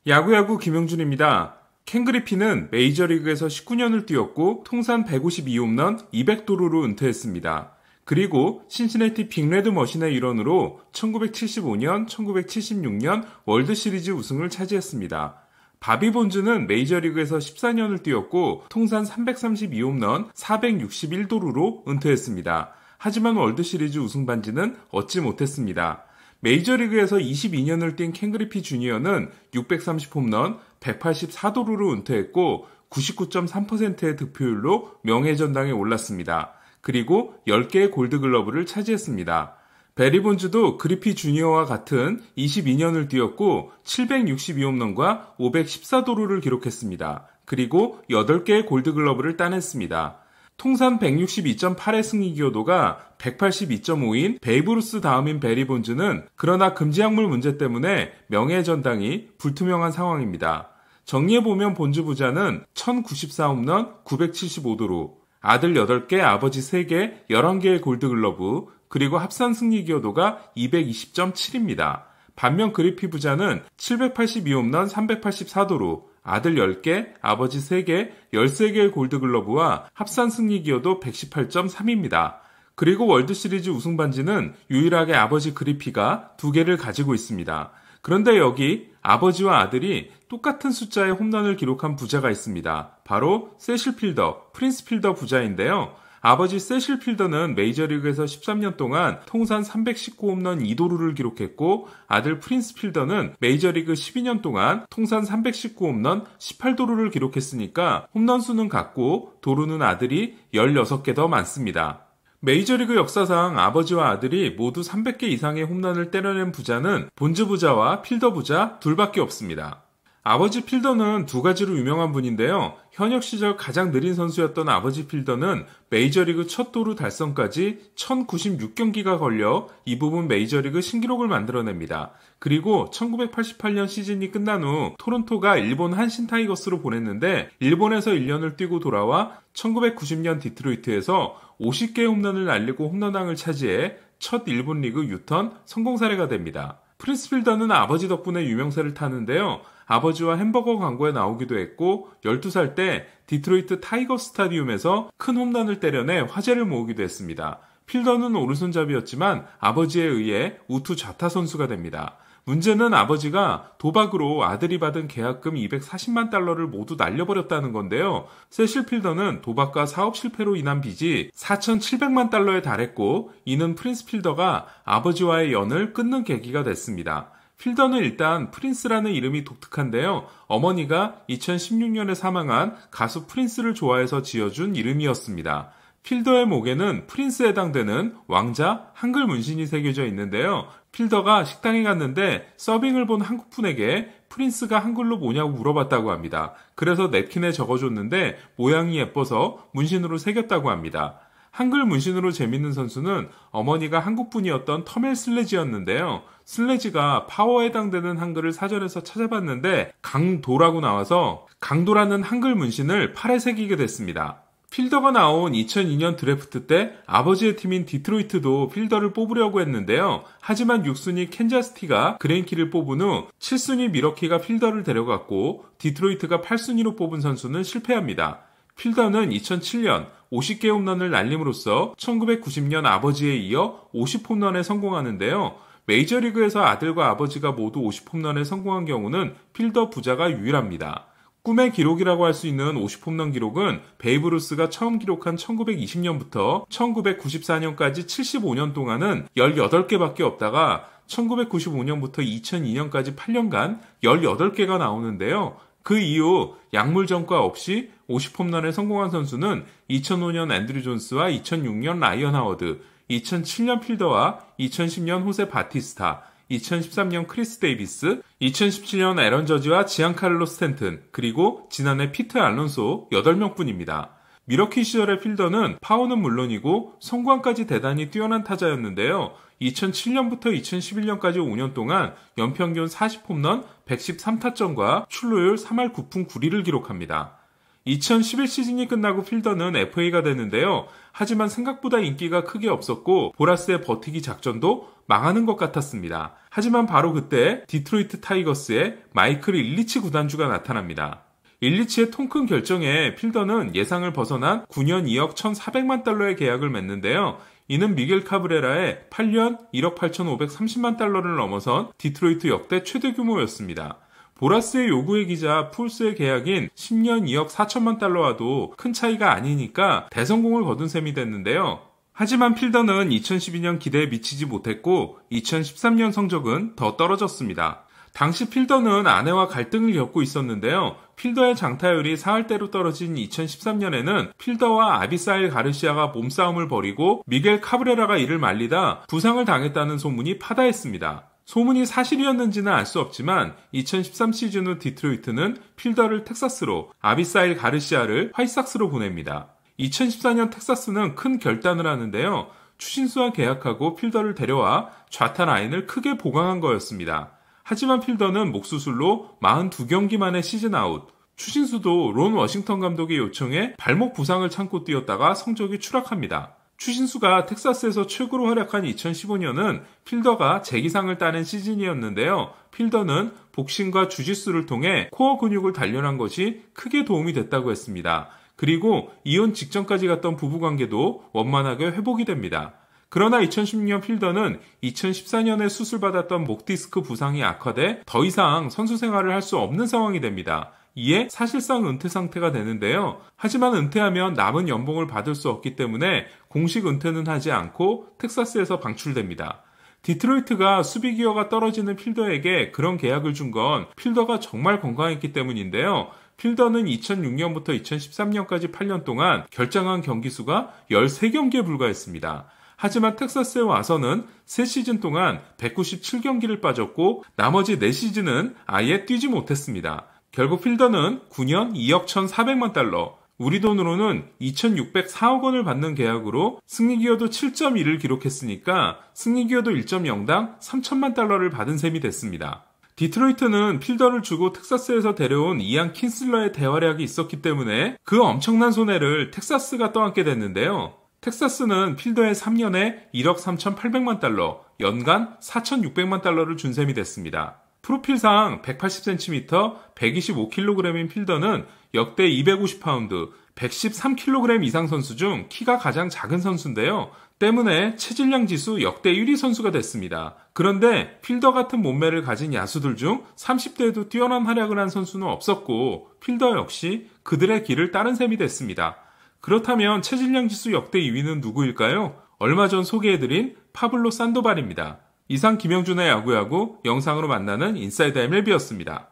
야구야구 김용준입니다. 켄 그리피는 메이저리그에서 19년을 뛰었고 통산 152홈런 200도루로 은퇴했습니다. 그리고 신시내티 빅레드 머신의 일원으로 1975년, 1976년 월드시리즈 우승을 차지했습니다. 바비 본즈는 메이저리그에서 14년을 뛰었고 통산 332홈런 461도루로 은퇴했습니다. 하지만 월드시리즈 우승 반지는 얻지 못했습니다. 메이저리그에서 22년을 뛴 켄 그리피 주니어는 630홈런 184도루로 은퇴했고 99.3%의 득표율로 명예전당에 올랐습니다. 그리고 10개의 골드글러브를 차지했습니다. 베리 본즈도 그리피 주니어와 같은 22년을 뛰었고 762홈런과 514도루를 기록했습니다. 그리고 8개의 골드글러브를 따냈습니다. 통산 162.8의 승리 기여도가 182.5인 베이브루스 다음인 베리 본즈는 그러나 금지약물 문제 때문에 명예전당이 불투명한 상황입니다. 정리해보면 본즈 부자는 1094홈런 975도루, 아들 8개, 아버지 3개, 11개의 골드글러브, 그리고 합산 승리 기여도가 220.7입니다. 반면 그리피 부자는 782홈런 384도루, 아들 10개, 아버지 3개, 13개의 골드글러브와 합산 승리 기여도 118.3입니다. 그리고 월드시리즈 우승 반지는 유일하게 아버지 그리피가 2개를 가지고 있습니다. 그런데 여기 아버지와 아들이 똑같은 숫자의 홈런을 기록한 부자가 있습니다. 바로 세실 필더, 프린스 필더 부자인데요. 아버지 세실 필더는 메이저리그에서 13년 동안 통산 319홈런 2도루를 기록했고 아들 프린스 필더는 메이저리그 12년 동안 통산 319홈런 18도루를 기록했으니까 홈런 수는 같고 도루는 아들이 16개 더 많습니다. 메이저리그 역사상 아버지와 아들이 모두 300개 이상의 홈런을 때려낸 부자는 본즈 부자와 필더 부자 둘밖에 없습니다. 아버지 필더는 2가지로 유명한 분인데요. 현역 시절 가장 느린 선수였던 아버지 필더는 메이저리그 첫 도루 달성까지 1096경기가 걸려 이 부분 메이저리그 신기록을 만들어냅니다. 그리고 1988년 시즌이 끝난 후 토론토가 일본 한신 타이거스로 보냈는데 일본에서 1년을 뛰고 돌아와 1990년 디트로이트에서 50개의 홈런을 날리고 홈런왕을 차지해 첫 일본 리그 유턴 성공 사례가 됩니다. 프린스 필더는 아버지 덕분에 유명세를 타는데요. 아버지와 햄버거 광고에 나오기도 했고 12살 때 디트로이트 타이거 스타디움에서 큰 홈런을 때려내 화제를 모으기도 했습니다. 필더는 오른손잡이였지만 아버지에 의해 우투 좌타 선수가 됩니다. 문제는 아버지가 도박으로 아들이 받은 계약금 240만 달러를 모두 날려버렸다는 건데요. 세실 필더는 도박과 사업 실패로 인한 빚이 4,700만 달러에 달했고 이는 프린스 필더가 아버지와의 연을 끊는 계기가 됐습니다. 필더는 일단 프린스라는 이름이 독특한데요. 어머니가 2016년에 사망한 가수 프린스를 좋아해서 지어준 이름이었습니다. 필더의 목에는 프린스에 해당되는 왕자 한글 문신이 새겨져 있는데요. 필더가 식당에 갔는데 서빙을 본 한국분에게 프린스가 한글로 뭐냐고 물어봤다고 합니다. 그래서 냅킨에 적어줬는데 모양이 예뻐서 문신으로 새겼다고 합니다. 한글 문신으로 재밌는 선수는 어머니가 한국분이었던 터멜 슬래지였는데요. 슬래지가 파워에 해당되는 한글을 사전에서 찾아봤는데 강도라고 나와서 강도라는 한글 문신을 팔에 새기게 됐습니다. 필더가 나온 2002년 드래프트 때 아버지의 팀인 디트로이트도 필더를 뽑으려고 했는데요. 하지만 6순위 캔자스티가 그레인키를 뽑은 후 7순위 미러키가 필더를 데려갔고 디트로이트가 8순위로 뽑은 선수는 실패합니다. 필더는 2007년 50개 홈런을 날림으로써 1990년 아버지에 이어 50홈런에 성공하는데요. 메이저리그에서 아들과 아버지가 모두 50홈런에 성공한 경우는 필더 부자가 유일합니다. 꿈의 기록이라고 할 수 있는 50홈런 기록은 베이브루스가 처음 기록한 1920년부터 1994년까지 75년 동안은 18개밖에 없다가 1995년부터 2002년까지 8년간 18개가 나오는데요. 그 이후 약물 전과 없이 50홈런에 성공한 선수는 2005년 앤드류 존스와 2006년 라이언 하워드, 2007년 필더와 2010년 호세 바티스타, 2013년 크리스 데이비스, 2017년 에런 저지와 지안카를로 스탠튼, 그리고 지난해 피트 알론소 8명뿐입니다. 미러키 시절의 필더는 파워는 물론이고 성공까지 대단히 뛰어난 타자였는데요. 2007년부터 2011년까지 5년 동안 연평균 40홈런, 113타점과 출루율 3할 9푼 9리를 기록합니다. 2011 시즌이 끝나고 필더는 FA가 됐는데요. 하지만 생각보다 인기가 크게 없었고 보라스의 버티기 작전도 망하는 것 같았습니다. 하지만 바로 그때 디트로이트 타이거스의 마이클 일리치 구단주가 나타납니다. 일리치의 통 큰 결정에 필더는 예상을 벗어난 9년 2억 1,400만 달러의 계약을 맺는데요. 이는 미겔 카브레라의 8년 1억 8,530만 달러를 넘어선 디트로이트 역대 최대 규모였습니다. 보라스의 요구에 기자 풀스의 계약인 10년 2억 4천만 달러와도 큰 차이가 아니니까 대성공을 거둔 셈이 됐는데요. 하지만 필더는 2012년 기대에 미치지 못했고 2013년 성적은 더 떨어졌습니다. 당시 필더는 아내와 갈등을 겪고 있었는데요. 필더의 장타율이 4할대로 떨어진 2013년에는 필더와 아비사일 가르시아가 몸싸움을 벌이고 미겔 카브레라가 이를 말리다 부상을 당했다는 소문이 파다했습니다. 소문이 사실이었는지는 알 수 없지만 2013 시즌 후 디트로이트는 필더를 텍사스로, 아비사일 가르시아를 화이삭스로 보냅니다. 2014년 텍사스는 큰 결단을 하는데요. 추신수와 계약하고 필더를 데려와 좌타 라인을 크게 보강한 거였습니다. 하지만 필더는 목 수술로 42경기 만에 시즌 아웃. 추신수도 론 워싱턴 감독의 요청에 발목 부상을 참고 뛰었다가 성적이 추락합니다. 추신수가 텍사스에서 최고로 활약한 2015년은 필더가 재기상을 따낸 시즌이었는데요. 필더는 복싱과 주짓수를 통해 코어 근육을 단련한 것이 크게 도움이 됐다고 했습니다. 그리고 이혼 직전까지 갔던 부부관계도 원만하게 회복이 됩니다. 그러나 2016년 필더는 2014년에 수술받았던 목 디스크 부상이 악화돼 더 이상 선수 생활을 할 수 없는 상황이 됩니다. 이에 사실상 은퇴 상태가 되는데요. 하지만 은퇴하면 남은 연봉을 받을 수 없기 때문에 공식 은퇴는 하지 않고 텍사스에서 방출됩니다. 디트로이트가 수비 기여가 떨어지는 필더에게 그런 계약을 준 건 필더가 정말 건강했기 때문인데요. 필더는 2006년부터 2013년까지 8년 동안 결장한 경기 수가 13경기에 불과했습니다. 하지만 텍사스에 와서는 3시즌 동안 197경기를 빠졌고 나머지 4시즌은 아예 뛰지 못했습니다. 결국 필더는 9년 2억 1,400만 달러, 우리 돈으로는 2,604억 원을 받는 계약으로 승리기여도 7.1을 기록했으니까 승리기여도 1.0당 3천만 달러를 받은 셈이 됐습니다. 디트로이트는 필더를 주고 텍사스에서 데려온 이안 킨슬러의 대활약이 있었기 때문에 그 엄청난 손해를 텍사스가 떠안게 됐는데요. 텍사스는 필더의 3년에 1억 3,800만 달러, 연간 4,600만 달러를 준 셈이 됐습니다. 프로필상 180cm, 125kg인 필더는 역대 250파운드, 113kg 이상 선수 중 키가 가장 작은 선수인데요. 때문에 체질량 지수 역대 1위 선수가 됐습니다. 그런데 필더 같은 몸매를 가진 야수들 중 30대에도 뛰어난 활약을 한 선수는 없었고 필더 역시 그들의 길을 따른 셈이 됐습니다. 그렇다면 체질량 지수 역대 2위는 누구일까요? 얼마 전 소개해드린 파블로 산도발입니다. 이상 김영준의 야구야구 영상으로 만나는 인사이드 MLB였습니다.